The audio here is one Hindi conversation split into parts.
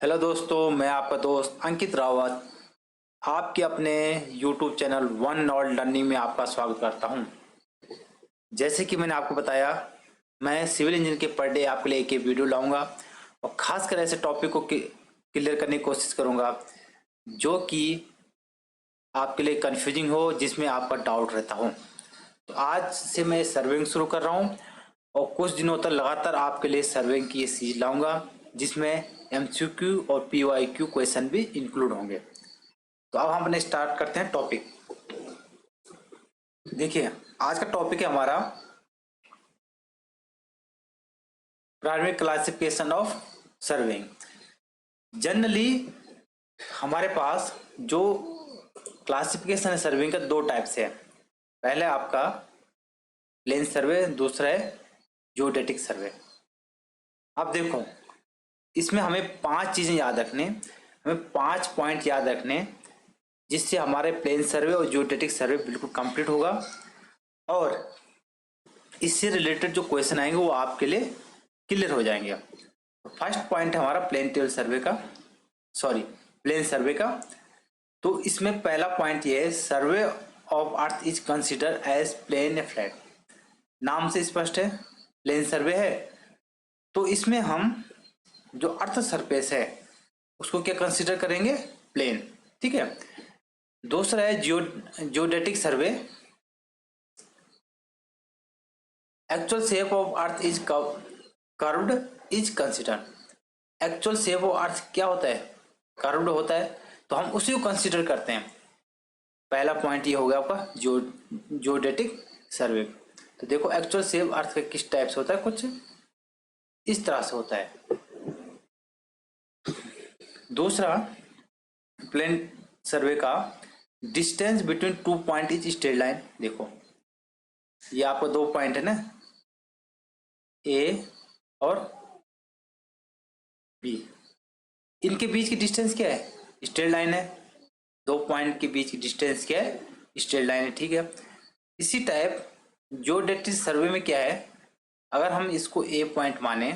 हेलो दोस्तों, मैं आपका दोस्त अंकित रावत आपके अपने YouTube channel one not learning में आपका स्वागत करता हूं। जैसे कि मैंने आपको बताया, मैं सिविल इंजीनियर के पर डे आपके लिए एक वीडियो लाऊंगा और खासकर ऐसे टॉपिक को क्लियर करने की कोशिश करूंगा जो कि आपके लिए कंफ्यूजिंग हो, जिसमें आपका डाउट रहता हो। तो आज से मैं सर्विंग शुरू कर रहा हूँ और कुछ दिनों तक लगातार आपके लिए सर्विंग की ये सीरीज लाऊंगा जिसमें MCQ और PYQ क्वेश्चन भी इंक्लूड होंगे। तो अब हम अपने स्टार्ट करते हैं टॉपिक। देखिए, आज का टॉपिक है हमारा primary classification of serving. Generally हमारे पास जो क्लासिफिकेशन है सर्विंग का दो टाइप से है। पहले आपका प्लेन सर्वे, दूसरा है जियोडेटिक सर्वे। अब देखो, इसमें हमें 5 चीजें याद रखने, हमें 5 पॉइंट याद रखने जिससे हमारे प्लेन सर्वे और जियोडेटिक सर्वे बिल्कुल कंप्लीट होगा और इससे रिलेटेड जो क्वेश्चन आएंगे वो आपके लिए क्लियर हो जाएंगे। फर्स्ट पॉइंट है हमारा प्लेन सर्वे का। तो इसमें पहला पॉइंट ये है, survey of earth is consider as plane या फ्लैट। नाम से स्पष्ट है, प्लेन सर्वे है तो इसमें हम जो अर्थ सरफेस है उसको क्या कंसिडर करेंगे, प्लेन। ठीक है। दूसरा है geodetic survey. Actual shape of earth is curved is consider. Actual shape of earth क्या होता है, कर्व्ड होता है, तो हम उसी को कंसिडर करते हैं। पहला पॉइंट ये हो गया आपका जियोडेटिक सर्वे। तो देखो, एक्चुअल शेप अर्थ का किस टाइप से होता है, कुछ इस तरह से होता है। दूसरा प्लेन सर्वे का, distance between 2 point is straight line. देखो, ये आपको 2 पॉइंट है ना, ए और बी, इनके बीच की डिस्टेंस क्या है, स्ट्रेट लाइन है। 2 पॉइंट के बीच की डिस्टेंस क्या है, स्ट्रेट लाइन है। ठीक है। इसी टाइप जियोडेटिक सर्वे में क्या है, अगर हम इसको ए पॉइंट माने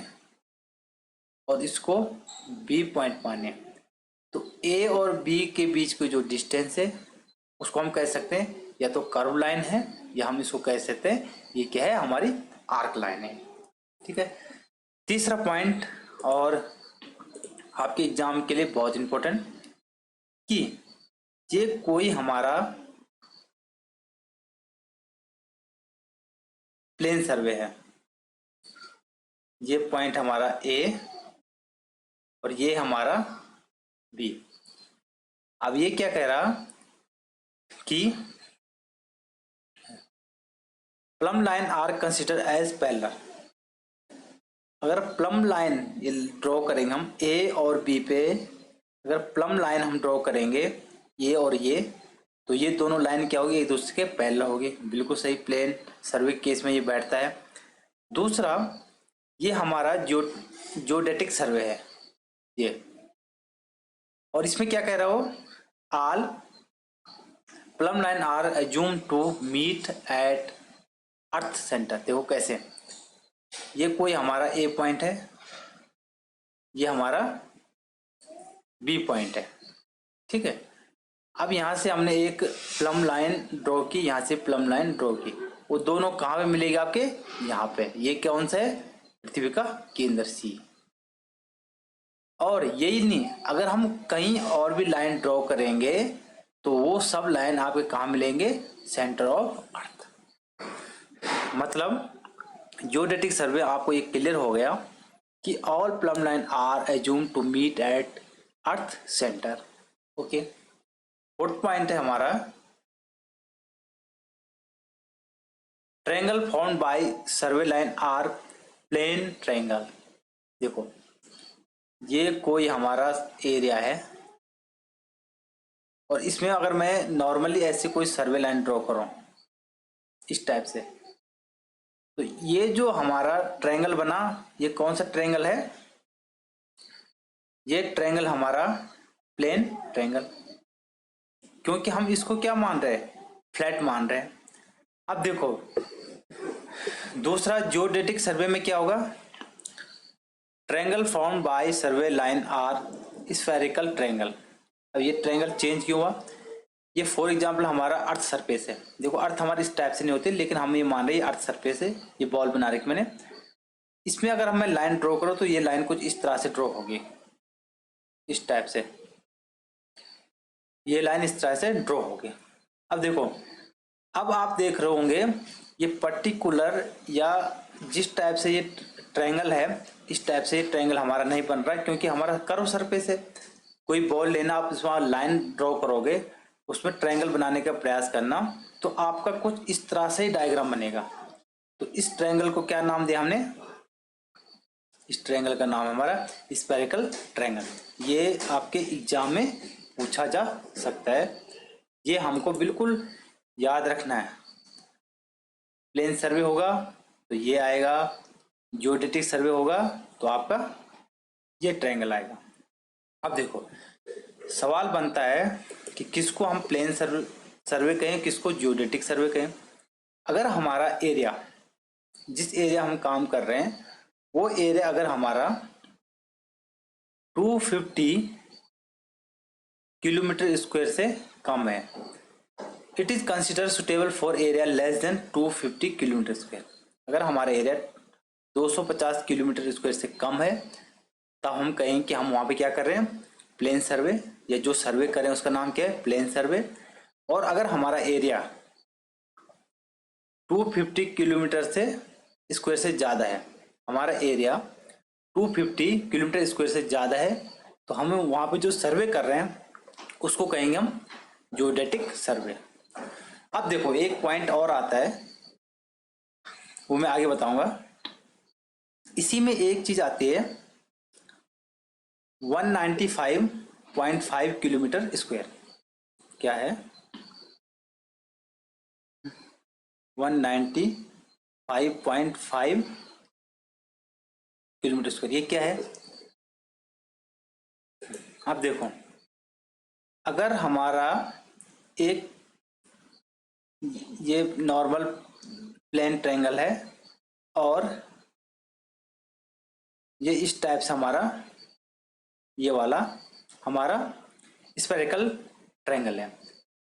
और इसको बी पॉइंट माने तो ए और बी के बीच की जो डिस्टेंस है उसको हम कह सकते हैं या तो कर्व लाइन है या हम इसको कह सकते हैं ये क्या है, हमारी आर्क लाइन है। ठीक है। तीसरा पॉइंट, और आपके एग्जाम के लिए बहुत इंपॉर्टेंट, कि ये कोई हमारा प्लेन सर्वे है, ये पॉइंट हमारा ए और ये हमारा बी। अब ये क्या कह रहा कि plumb line are consider as parallel. अगर प्लम लाइन ये ड्रॉ करेंगे हम ए और बी पे, अगर प्लम लाइन हम ड्रॉ करेंगे ये और ये, तो ये दोनों लाइन क्या होगी, एक दूसरे के पैरेलल होगी। बिल्कुल सही, प्लेन सर्वे केस में ये बैठता है। दूसरा, ये हमारा जियोडेटिक सर्वे है ये, और इसमें क्या कह रहा हो, all plumb line are assume to meet at earth centre. देखो कैसे, ये कोई हमारा ए पॉइंट है, ये हमारा बी पॉइंट है। ठीक है। अब यहां से हमने एक प्लम लाइन ड्रॉ की, यहां से प्लम लाइन ड्रॉ की, वो दोनों कहां पे मिलेगी आपके, यहाँ पे। ये कौन सा है, पृथ्वी का केंद्र सी। और यही नहीं, अगर हम कहीं और भी लाइन ड्रॉ करेंगे तो वो सब लाइन आपके कहाँ मिलेंगे, सेंटर ऑफ अर्थ। मतलब जियोडेटिक सर्वे आपको ये क्लियर हो गया कि all plumb line are assume to meet at earth centre. Okay. Fourth point है हमारा, triangle formed by survey line are plane triangle. देखो, ये कोई हमारा एरिया है और इसमें अगर मैं नॉर्मली ऐसे कोई सर्वे लाइन ड्रॉ करूं इस टाइप से, तो ये जो हमारा ट्रायंगल बना, ये कौन सा ट्रायंगल है, ये ट्रायंगल हमारा प्लेन ट्रायंगल, क्योंकि हम इसको क्या मान रहे हैं, फ्लैट मान रहे हैं। अब देखो, दूसरा जियोडेटिक सर्वे में क्या होगा, triangle formed by survey line are spherical triangle. अब ये ट्रायंगल चेंज क्यों हुआ? ये फॉर एग्जांपल हमारा अर्थ सरफेस है। देखो अर्थ हमारी इस टाइप से नहीं होती, लेकिन हम ये मान रहे हैं अर्थ सरफेस है, ये बॉल बना रखी मैंने। इसमें अगर मैं लाइन ड्रॉ करूँ तो ये लाइन कुछ इस तरह से ड्रॉ होगी, इस टाइप से ये लाइन इस तरह से ड्रॉ होगी। अब देखो, अब आप देख रहे होंगे ये पर्टिकुलर या जिस टाइप से ये ट्रायंगल है, इस टाइप से ये ट्रायंगल हमारा नहीं बन रहा है, क्योंकि हमारा कर्व सरफेस है। कोई बॉल लेना, आप इसमें लाइन ड्रॉ करोगे, उसमें ट्रायंगल बनाने का प्रयास करना, तो आपका कुछ इस तरह से ही डायग्राम बनेगा। तो इस ट्रायंगल को क्या नाम दिया हमने? इस ट्रायंगल का नाम है हमारा स्फेरिकल ट्रायंगल। ये आपके एग्जाम में पूछा जा सकता है, ये हमको बिल्कुल याद रखना है। प्लेन सर्वे होगा तो ये आएगा, जियोडेटिक सर्वे होगा तो आपका ये ट्रायंगल आएगा। अब देखो सवाल बनता है कि किसको हम प्लेन सर्वे कहें, किसको जियोडेटिक सर्वे कहें। अगर हमारा एरिया, जिस एरिया हम काम कर रहे हैं, वो एरिया अगर हमारा 250 किलोमीटर स्क्वायर से कम है, it is consider suitable for area less than 250 kilometre square. अगर हमारा एरिया 250 किलोमीटर स्क्वायर से कम है, तब हम कहें कि हम वहां पे क्या कर रहे हैं, प्लेन सर्वे, या जो सर्वे करें उसका नाम क्या है, प्लेन सर्वे। और अगर हमारा एरिया 250 किलोमीटर से स्क्वायर से ज़्यादा है, हमारा एरिया 250 किलोमीटर स्क्वायर से ज़्यादा है, तो हम वहाँ पे जो सर्वे कर रहे हैं उसको कहेंगे हम जियोडेटिक सर्वे। अब देखो एक पॉइंट और आता है, वो मैं आगे बताऊंगा। इसी में एक चीज आती है 195.5 किलोमीटर स्क्वायर। क्या है 195.5 किलोमीटर स्क्वायर, ये क्या है? अब देखो, अगर हमारा एक ये नॉर्मल प्लेन ट्रायंगल है और ये इस टाइप से हमारा ये वाला हमारा स्फेरिकल ट्रायंगल है,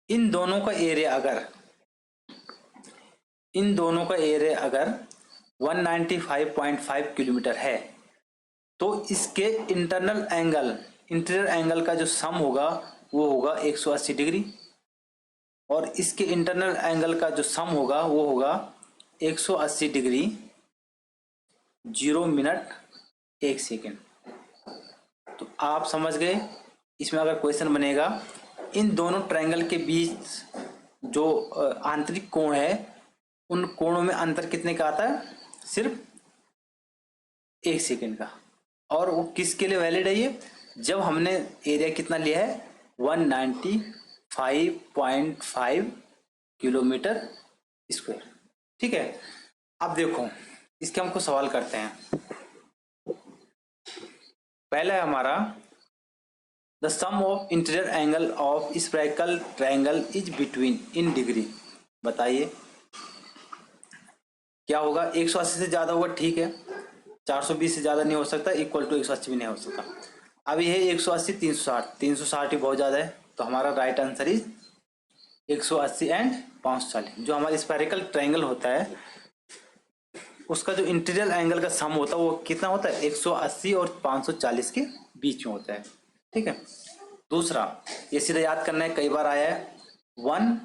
इन दोनों का एरिया अगर 195.5 किलोमीटर है, तो इसके इंटीरियर एंगल का जो सम होगा वो होगा 180 डिग्री, और इसके इंटरनल एंगल का जो सम होगा वो होगा 180 डिग्री 0 मिनट 1 सेकेंड। तो आप समझ गए, इसमें अगर क्वेश्चन बनेगा इन दोनों ट्रायंगल के बीच जो आंतरिक कोण है, उन कोणों में अंतर कितने का आता है? सिर्फ 1 सेकेंड का। और वो किसके लिए वैलिड है ये? जब हमने एरिया कितना लिया है 195.5 किलोमीटर स्क्वायर। ठीक है, अब देखो इसके हमको सवाल करते हैं। पहला है हमारा the sum of interior angle of spherical triangle is between in degree. बताइए क्या होगा? 180 से ज्यादा होगा, ठीक है, 420 से ज्यादा नहीं हो सकता, इक्वल टू 180 भी नहीं हो सकता। अब ये है 180 360 ही बहुत ज्यादा है, तो हमारा राइट आंसर इज 180 एंड 540। जो हमारा स्फेरिकल ट्रायंगल होता है उसका जो इंटीरियर एंगल का सम होता है वो कितना होता है? 180 और 540 के बीच में होता है। ठीक है, दूसरा ये सीधा याद करना है, कई बार आया है, 1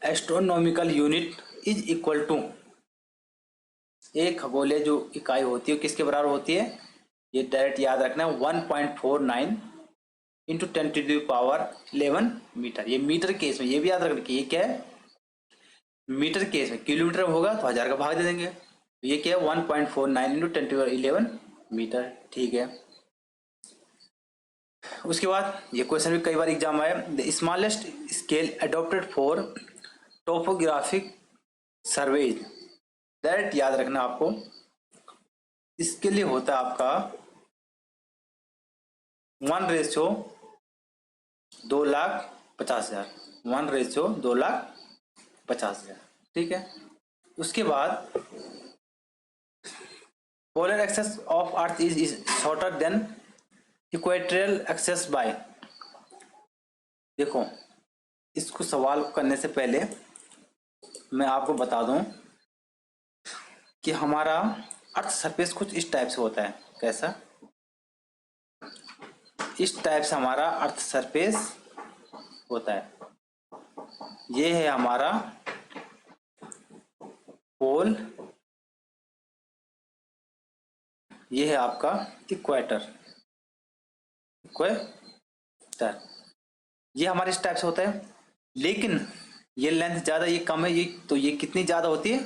astronomical unit is equal to, एक खगोलीय जो इकाई होती है किसके बराबर होती है? ये डायरेक्ट याद रखना है, 1.49 इंटू 10⁻11 मीटर। ये मीटर केस में, ये भी याद रखना कि ये क्या है? मीटर केस में। किलोमीटर में होगा तो 1000 का भाग दे देंगे, तो ये क्या है? 1.49 इंटू 10⁻11 मीटर। ठीक है, उसके बाद ये क्वेश्चन भी कई बार एग्जाम आया, the smallest scale adopted for topographic surveys. Direct याद रखना आपको, इसके लिए होता है आपका 1:250,000, 1:250,000। ठीक है, उसके बाद polar axis of earth is shorter than equatorial axis by, देखो इसको सवाल करने से पहले मैं आपको बता दूं कि हमारा अर्थ सरफेस कुछ इस टाइप से होता है। कैसा? इस टाइप से हमारा अर्थ सरफेस होता है। ये है हमारा पोल, ये है आपका इक्वेटर। इक्वेटर ये हमारे इस टाइप से होता है, लेकिन ये लेंथ ज़्यादा, ये कम है। ये तो ये कितनी ज़्यादा होती है?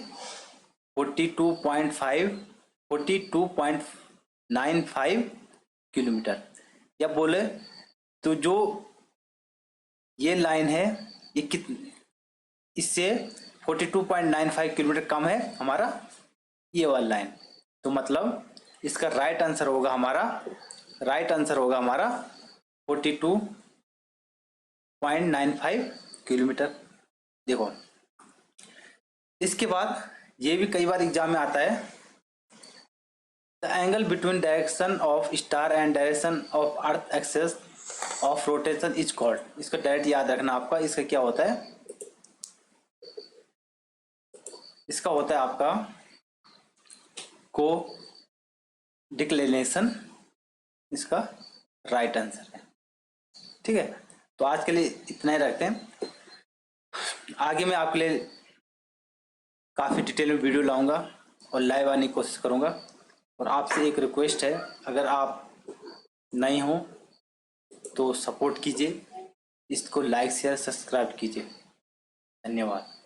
42.5 42.95 किलोमीटर। या बोले तो जो ये लाइन है ये कितनी, इससे 42.95 किलोमीटर कम है हमारा ये वाला लाइन। तो मतलब इसका राइट आंसर होगा हमारा 42.95 किलोमीटर। देखो इसके बाद ये भी कई बार एग्जाम में आता है, the angle between direction of star and direction of earth axis of rotation is called. इसका डायरेक्ट याद रखना आपका। इसका क्या होता है? इसका होता है आपका को डिक्लेनेशन, इसका राइट आंसर है। ठीक है, तो आज के लिए इतना ही रखते हैं। आगे मैं आपके लिए काफ़ी डिटेल में वीडियो लाऊंगा और लाइव आने की कोशिश करूंगा। और आपसे एक रिक्वेस्ट है, अगर आप नए हो तो सपोर्ट कीजिए, इसको लाइक शेयर सब्सक्राइब कीजिए। धन्यवाद।